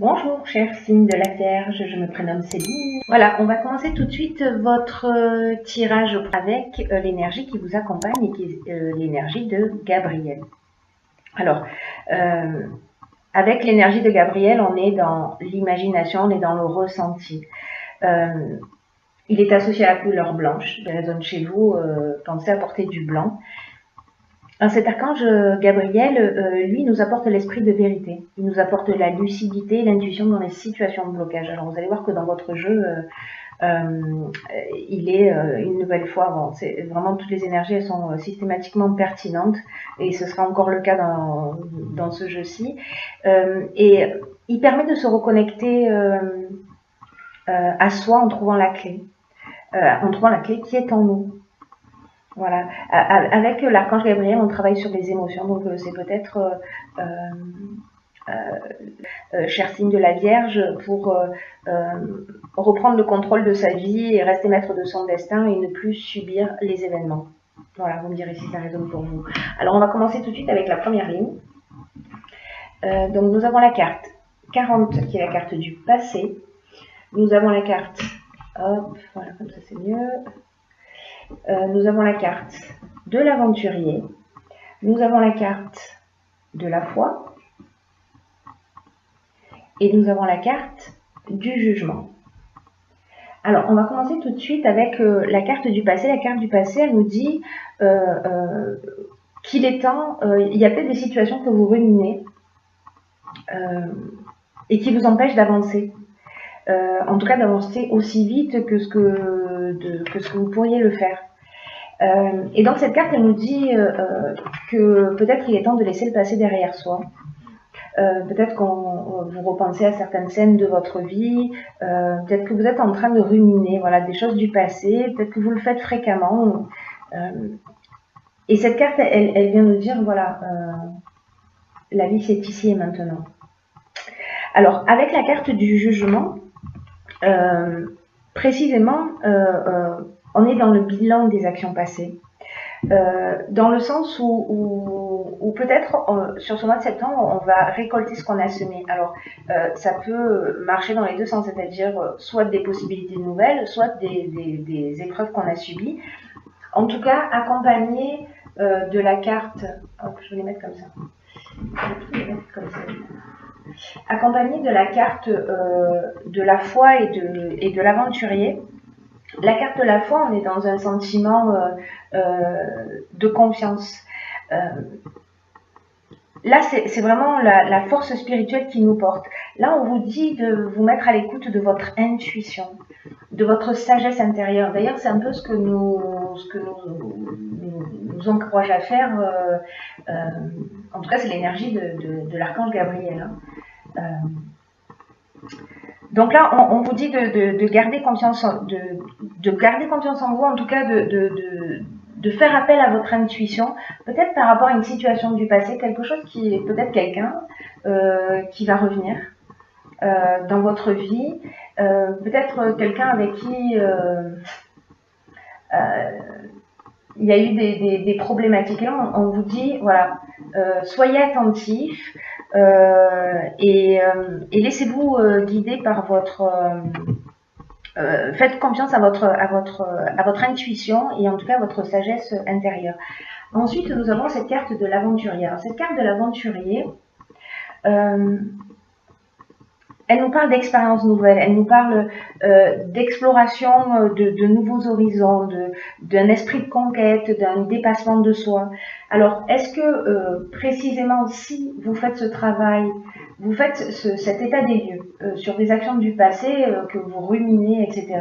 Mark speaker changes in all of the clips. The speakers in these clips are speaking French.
Speaker 1: Bonjour, cher signe de la Vierge, je me prénomme Céline. Voilà, on va commencer tout de suite votre tirage avec l'énergie qui vous accompagne et qui est l'énergie de Gabriel. Alors, avec l'énergie de Gabriel, on est dans l'imagination, on est dans le ressenti. Il est associé à la couleur blanche, qui résonne chez vous, pensez à porter du blanc. Alors cet archange Gabriel, lui, nous apporte l'esprit de vérité. Il nous apporte la lucidité, l'intuition dans les situations de blocage. Alors vous allez voir que dans votre jeu, il est une nouvelle fois, bon, c'est vraiment toutes les énergies, elles sont systématiquement pertinentes et ce sera encore le cas dans ce jeu-ci. Et il permet de se reconnecter à soi en trouvant la clé qui est en nous. Voilà. Avec l'archange Gabriel, on travaille sur les émotions, donc c'est peut-être cher signe de la Vierge pour reprendre le contrôle de sa vie et rester maître de son destin et ne plus subir les événements. Voilà, vous me direz si ça résonne pour vous. Alors on va commencer tout de suite avec la première ligne. Donc nous avons la carte 40 qui est la carte du passé. Nous avons la carte, hop, voilà, comme ça c'est mieux. Nous avons la carte de l'aventurier, nous avons la carte de la foi et nous avons la carte du jugement. Alors, on va commencer tout de suite avec la carte du passé. La carte du passé, elle nous dit qu'il est temps, il y a peut-être des situations que vous ruminez et qui vous empêchent d'avancer. En tout cas, d'avancer aussi vite que ce que vous pourriez le faire. Et donc cette carte, elle nous dit que peut-être il est temps de laisser le passé derrière soi. Peut-être qu'on vous repensez à certaines scènes de votre vie, peut-être que vous êtes en train de ruminer, voilà, des choses du passé, peut-être que vous le faites fréquemment. Et cette carte, elle vient nous dire, voilà, la vie c'est ici et maintenant. Alors, avec la carte du jugement, précisément, on est dans le bilan des actions passées, dans le sens où peut-être sur ce mois de septembre, on va récolter ce qu'on a semé. Alors, ça peut marcher dans les deux sens, c'est-à-dire soit des possibilités nouvelles, soit des épreuves qu'on a subies. En tout cas, accompagné de la carte, je vais les mettre comme ça. Accompagné de la carte de la foi et de l'aventurier. La carte de la foi, on est dans un sentiment de confiance. Là, c'est vraiment la force spirituelle qui nous porte. Là, on vous dit de vous mettre à l'écoute de votre intuition, de votre sagesse intérieure. D'ailleurs, c'est un peu ce que nous encourage à faire. En tout cas, c'est l'énergie de l'archange Gabriel. Donc là, on vous dit de garder confiance, de garder confiance en vous, en tout cas de faire appel à votre intuition, peut-être par rapport à une situation du passé, quelque chose qui est peut-être quelqu'un qui va revenir dans votre vie, peut-être quelqu'un avec qui il y a eu des problématiques. Et là, on vous dit, voilà, soyez attentifs et laissez-vous guider par votre... faites confiance à votre intuition et en tout cas à votre sagesse intérieure. Ensuite, nous avons cette carte de l'aventurier. Alors, cette carte de l'aventurier, elle nous parle d'expériences nouvelles, elle nous parle d'exploration de nouveaux horizons, d'un esprit de conquête, d'un dépassement de soi. Alors, est-ce que précisément si vous faites ce travail, vous faites cet état des lieux sur des actions du passé que vous ruminez, etc.,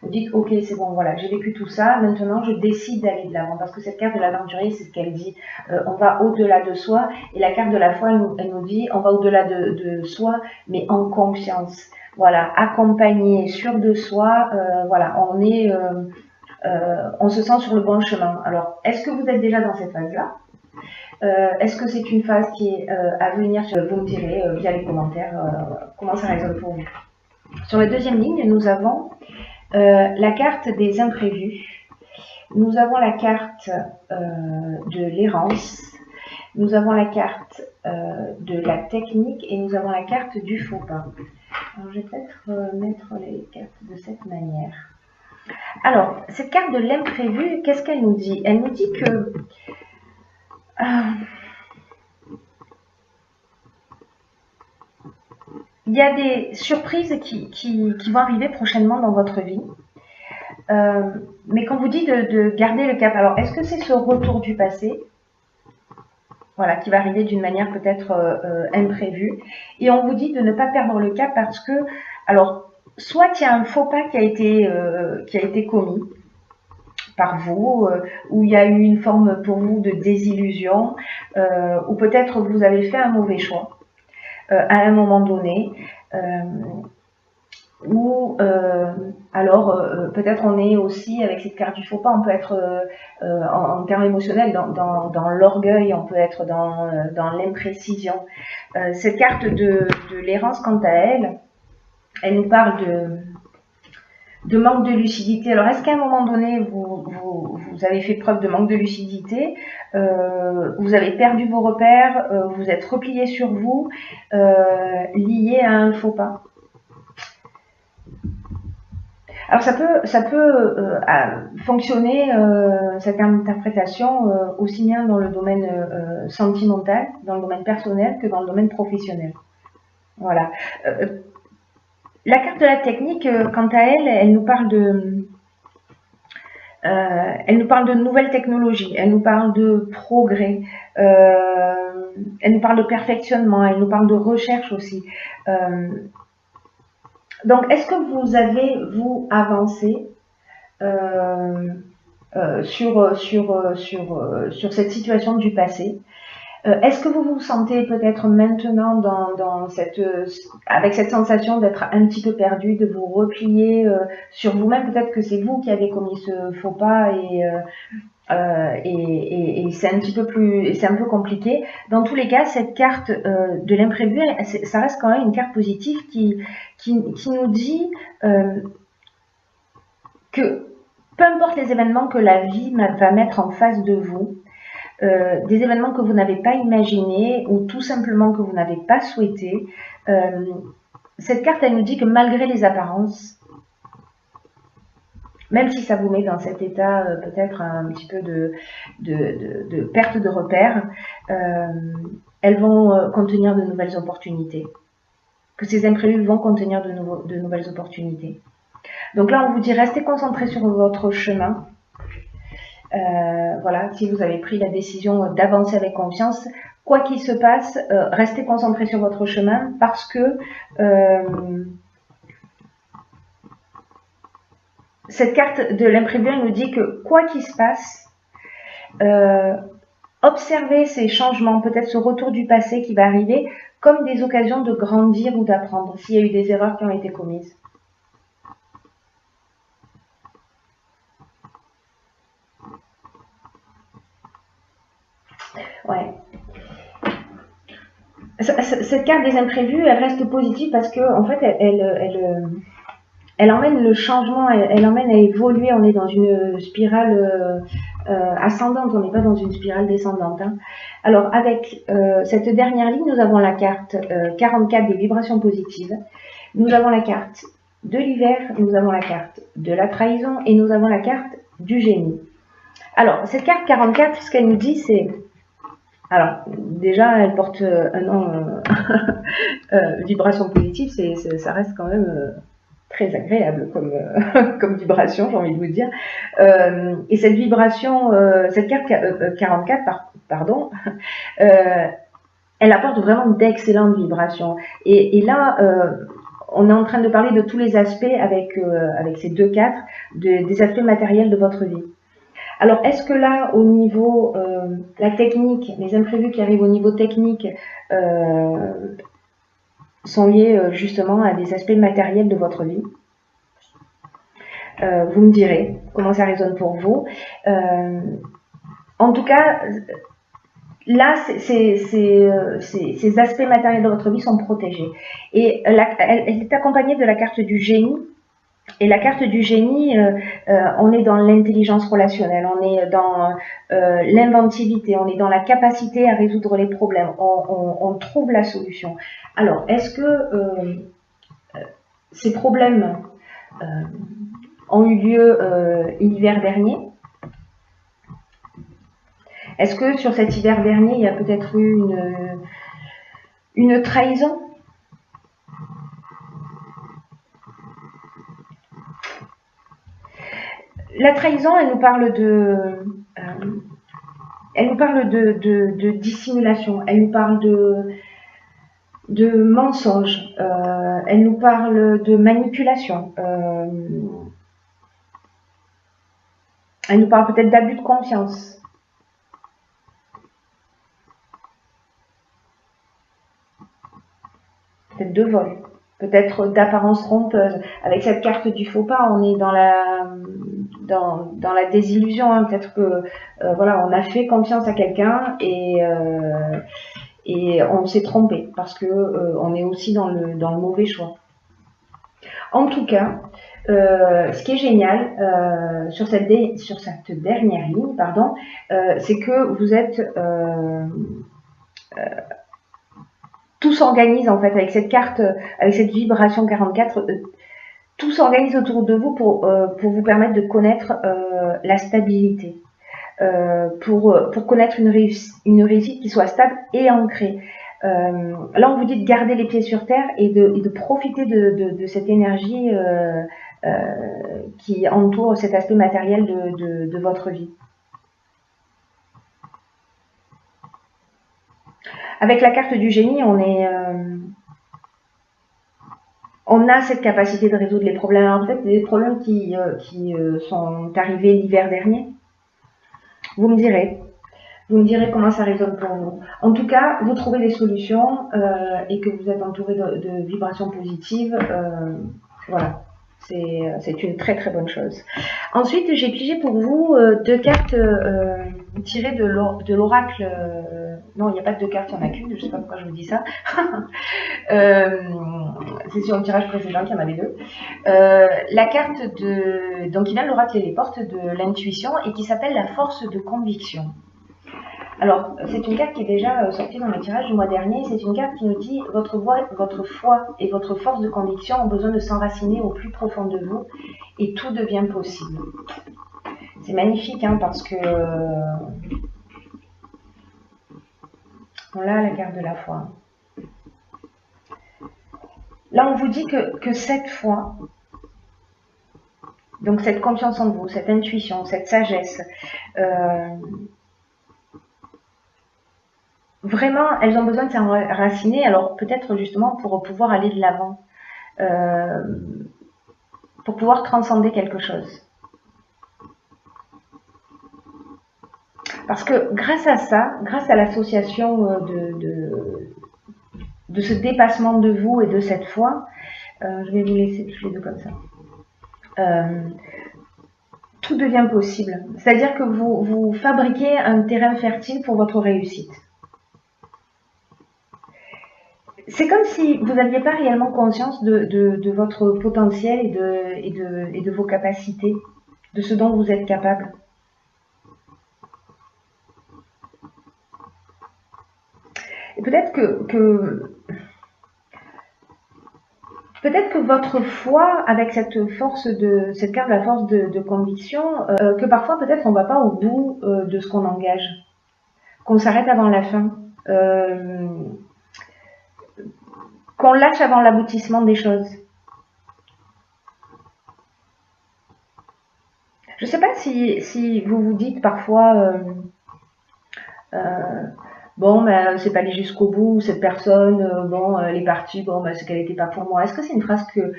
Speaker 1: vous dites, ok, c'est bon, voilà, j'ai vécu tout ça, maintenant je décide d'aller de l'avant, parce que cette carte de l'aventurier, c'est ce qu'elle dit, on va au-delà de soi, et la carte de la foi, elle nous dit, on va au-delà de soi, mais en confiance, voilà, accompagné, sûr de soi, voilà, on se sent sur le bon chemin. Alors, est-ce que vous êtes déjà dans cette phase-là? Est-ce que c'est une phase qui est à venir? Vous me direz via les commentaires comment ça résonne pour vous. Sur la deuxième ligne, nous avons la carte des imprévus. Nous avons la carte de l'errance. Nous avons la carte de la technique et nous avons la carte du faux pas. Alors, je vais peut-être mettre les cartes de cette manière. Alors, cette carte de l'imprévu, qu'est-ce qu'elle nous dit? Elle nous dit que il y a des surprises qui vont arriver prochainement dans votre vie. Mais quand vous dit de garder le cap, alors est-ce que c'est ce retour du passé, voilà, qui va arriver d'une manière peut-être imprévue, et on vous dit de ne pas perdre le cap parce que, alors, soit il y a un faux pas qui a été commis par vous, où il y a eu une forme pour vous de désillusion, ou peut-être vous avez fait un mauvais choix à un moment donné, ou alors peut-être on est aussi avec cette carte du faux pas, on peut être en termes émotionnels dans l'orgueil, on peut être dans l'imprécision. Cette carte de l'errance, quant à elle, elle nous parle de manque de lucidité. Alors est-ce qu'à un moment donné vous avez fait preuve de manque de lucidité, vous avez perdu vos repères, vous êtes replié sur vous, lié à un faux pas? Alors ça peut fonctionner, cette interprétation, aussi bien dans le domaine sentimental, dans le domaine personnel, que dans le domaine professionnel. Voilà. La carte de la technique, quant à elle, elle nous parle de nouvelles technologies, elle nous parle de progrès, elle nous parle de perfectionnement, elle nous parle de recherche aussi. Donc, est-ce que vous avez, vous, avancé sur cette situation du passé? Est-ce que vous vous sentez peut-être maintenant avec cette sensation d'être un petit peu perdu, de vous replier sur vous-même? Peut-être que c'est vous qui avez commis ce faux pas et c'est un petit peu plus, c'est un peu compliqué. Dans tous les cas, cette carte de l'imprévu, ça reste quand même une carte positive qui nous dit que peu importe les événements que la vie va mettre en face de vous, des événements que vous n'avez pas imaginés ou tout simplement que vous n'avez pas souhaité, cette carte, elle nous dit que malgré les apparences, même si ça vous met dans cet état peut-être un petit peu de perte de repères, elles vont contenir de nouvelles opportunités. Que ces imprévus vont contenir de nouvelles opportunités. Donc là, on vous dit restez concentrés sur votre chemin. Voilà, si vous avez pris la décision d'avancer avec confiance, quoi qu'il se passe, restez concentrés sur votre chemin parce que cette carte de l'imprévu nous dit que quoi qu'il se passe, observez ces changements, peut-être ce retour du passé qui va arriver, comme des occasions de grandir ou d'apprendre s'il y a eu des erreurs qui ont été commises. Ouais. Cette carte des imprévus, elle reste positive parce que en fait, elle emmène le changement, elle emmène à évoluer. On est dans une spirale ascendante, on n'est pas dans une spirale descendante. Hein. Alors, avec cette dernière ligne, nous avons la carte 44 des vibrations positives. Nous avons la carte de l'hiver, nous avons la carte de la trahison et nous avons la carte du génie. Alors, cette carte 44, ce qu'elle nous dit, c'est... Alors, déjà, elle porte un nom vibration positive, ça reste quand même très agréable comme vibration, j'ai envie de vous dire. Et cette vibration, cette carte 44, pardon, elle apporte vraiment d'excellentes vibrations. Et là, on est en train de parler de tous les aspects avec ces deux cartes, des aspects matériels de votre vie. Alors, est-ce que là, au niveau, la technique, les imprévus qui arrivent au niveau technique sont liés justement à des aspects matériels de votre vie? Vous me direz comment ça résonne pour vous. En tout cas, là, ces aspects matériels de votre vie sont protégés. Et elle est accompagnée de la carte du génie Et la carte du génie, on est dans l'intelligence relationnelle, on est dans l'inventivité, on est dans la capacité à résoudre les problèmes, on trouve la solution. Alors, est-ce que ces problèmes ont eu lieu l'hiver dernier? Est-ce que sur cet hiver dernier, il y a peut-être eu une trahison? La trahison, elle nous parle de dissimulation, elle nous parle de mensonge, elle nous parle de manipulation, elle nous parle peut-être d'abus de confiance. Peut-être de vol, peut-être d'apparence trompeuse. Avec cette carte du faux pas, on est dans la désillusion. Hein. Peut-être que voilà, on a fait confiance à quelqu'un et on s'est trompé parce que on est aussi dans le mauvais choix. En tout cas, ce qui est génial sur cette dernière ligne, pardon, c'est que vous êtes tout s'organise en fait avec cette carte, avec cette vibration 44, tout s'organise autour de vous pour vous permettre de connaître la stabilité, pour connaître une réussite qui soit stable et ancrée. Là, on vous dit de garder les pieds sur terre et de profiter de cette énergie qui entoure cet aspect matériel de votre vie. Avec la carte du génie, on a cette capacité de résoudre les problèmes. En fait, des problèmes qui sont arrivés l'hiver dernier. Vous me direz comment ça résonne pour vous. En tout cas, vous trouvez des solutions et que vous êtes entouré de vibrations positives. Voilà. C'est une très très bonne chose. Ensuite, j'ai pigé pour vous deux cartes tirées de l'oracle. Non, il n'y a pas de deux cartes, il n'y en a qu'une. Je ne sais pas pourquoi je vous dis ça. C'est sur le tirage précédent qu'il y en avait deux. La carte donc qui vient de l'oracle et les portes de l'intuition et qui s'appelle la force de conviction. Alors, c'est une carte qui est déjà sortie dans le tirage du mois dernier. C'est une carte qui nous dit votre foi et votre force de conviction ont besoin de s'enraciner au plus profond de vous et tout devient possible. C'est magnifique hein, parce que on a la carte de la foi. Là, on vous dit que cette foi, donc cette confiance en vous, cette intuition, cette sagesse, vraiment, elles ont besoin de s'enraciner, alors peut-être justement pour pouvoir aller de l'avant, pour pouvoir transcender quelque chose. Parce que grâce à ça, grâce à l'association de ce dépassement de vous et de cette foi, je vais vous laisser tous les deux comme ça. Tout devient possible. C'est-à-dire que vous fabriquez un terrain fertile pour votre réussite. C'est comme si vous n'aviez pas réellement conscience de votre potentiel et de vos capacités, de ce dont vous êtes capable. Et peut-être que votre foi, avec cette carte de la force de conviction, que parfois peut-être on ne va pas au bout de ce qu'on engage, qu'on s'arrête avant la fin, qu'on lâche avant l'aboutissement des choses. Je ne sais pas si vous vous dites parfois bon, ben, c'est pas allé jusqu'au bout, cette personne, bon, elle est partie, bon, ben, c'est qu'elle n'était pas pour moi. Est-ce que c'est une phrase que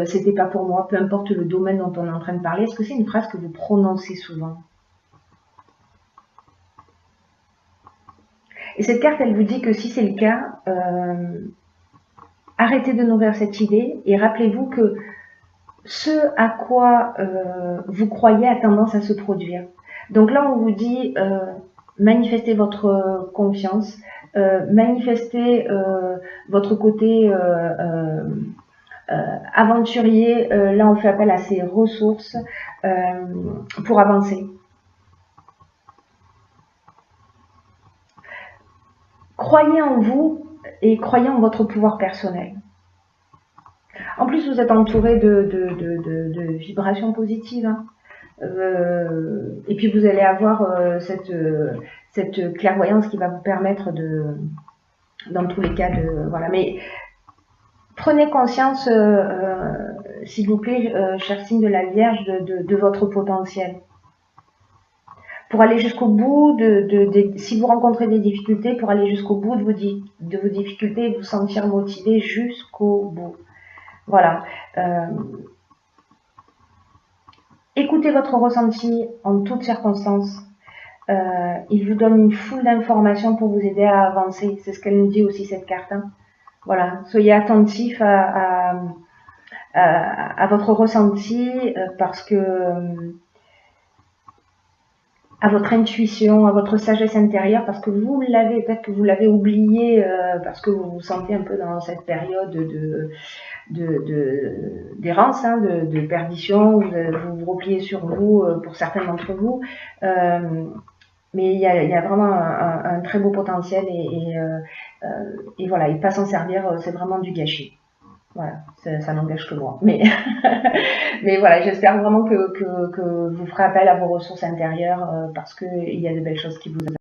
Speaker 1: c'était pas pour moi, peu importe le domaine dont on est en train de parler, est-ce que c'est une phrase que vous prononcez souvent? Et cette carte, elle vous dit que si c'est le cas, arrêtez de nourrir cette idée et rappelez-vous que ce à quoi vous croyez a tendance à se produire. Donc là, on vous dit manifestez votre confiance, manifestez votre côté aventurier, là on fait appel à ses ressources pour avancer. Croyez en vous et croyez en votre pouvoir personnel. En plus, vous êtes entouré de vibrations positives. Hein. Et puis vous allez avoir cette clairvoyance qui va vous permettre dans tous les cas, voilà. Mais prenez conscience, s'il vous plaît, cher signe de la Vierge, de votre potentiel. Pour aller jusqu'au bout, si vous rencontrez des difficultés, pour aller jusqu'au bout de vos difficultés et vous sentir motivé jusqu'au bout. Voilà. Écoutez votre ressenti en toutes circonstances. Il vous donne une foule d'informations pour vous aider à avancer. C'est ce qu'elle nous dit aussi, cette carte. Hein. Voilà. Soyez attentif à votre ressenti parce que à votre intuition, à votre sagesse intérieure, parce que vous l'avez, peut-être que vous l'avez oublié, parce que vous vous sentez un peu dans cette période d'errance, hein, de perdition, vous vous repliez sur vous, pour certains d'entre vous, mais il y a vraiment un très beau potentiel et voilà, et pas s'en servir, c'est vraiment du gâchis. Voilà, ça n'engage que moi. Mais, mais voilà, j'espère vraiment que vous ferez appel à vos ressources intérieures parce qu'il y a de belles choses qui vous